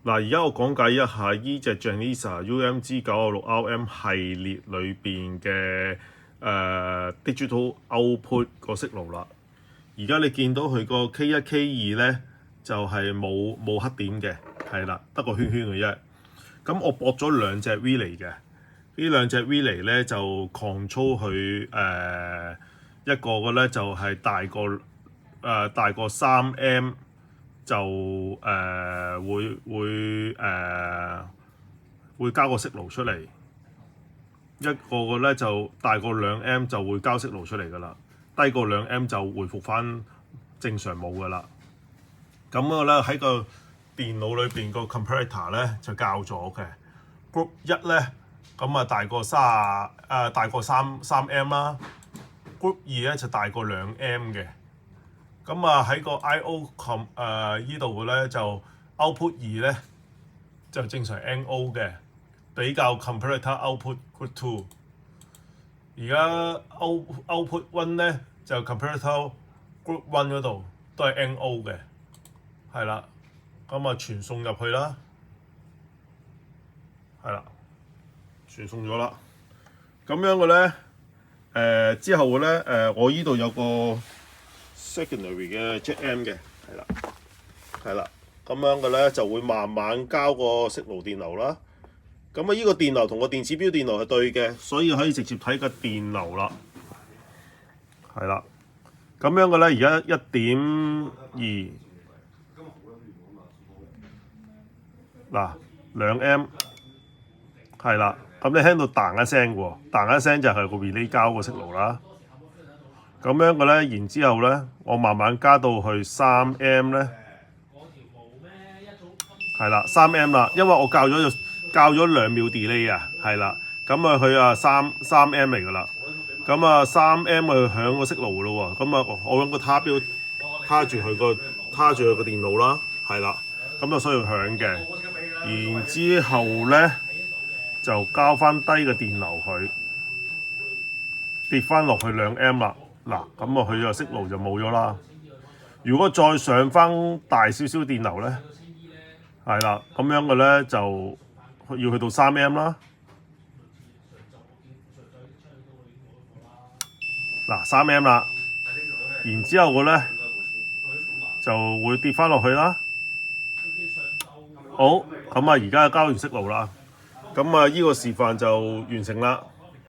嗱，而家我講解一下呢隻 Janisa UMG 996RM 系列裏邊嘅Digital Output 個 signal 啦。而家你見到佢個 K1、K2 咧就係冇黑點嘅，係啦，得個圈圈嘅啫。咁我駁咗兩隻 relay 嘅，呢兩隻 relay 咧就 control 佢一個嘅咧就係大過3M。就會交個 signal 出嚟，一個咧就大過2M 就會交 signal 出嚟噶啦，低過2M 就回復翻正常冇噶啦。咁我咧喺個電腦裏邊個 comparator 咧就校咗嘅 group 1咧，咁啊大過3M 啦 ，group 2咧就大過2M 嘅。咁啊喺個 I/O 依度嘅咧就 output 2咧就正常 NO 嘅，比較 comparator output group 2。而家 output 1咧就 comparator group 1嗰度都係 NO 嘅，係啦。咁啊傳送入去啦，係啦，傳送咗啦。咁樣嘅咧之後嘅咧我依度有個secondary 嘅 JM 嘅，係啦，咁樣嘅咧就會慢慢交個signal電流啦。咁啊，呢個電流同個電子錶電流係對嘅，所以可以直接睇個電流啦。係啦，咁樣嘅咧，而家1.2嗱2M 係啦，咁你聽到彈一聲喎，彈一聲就係個 relay 交個 signal啦。咁樣嘅咧，然之後咧，我慢慢加到去3M 咧，係啦，3M 啦，因為我校咗2秒 delay 啊，係啦，咁啊佢啊3M 嚟噶啦，咁啊3M 佢響個signal噶咯喎，咁啊我用個他錶卡住佢個電腦啦，係啦，咁就需要響嘅，然之後咧就交翻低個電流佢，跌翻落去2M 啦。嗱，咁啊佢個signal就冇咗啦。如果再上翻大少少電流咧，係啦，咁樣嘅咧就要去到3M 啦。嗱，3M 啦，然之後嘅咧就會跌翻落去啦。好，咁啊而家交完signal啦，咁啊依個示範就完成啦。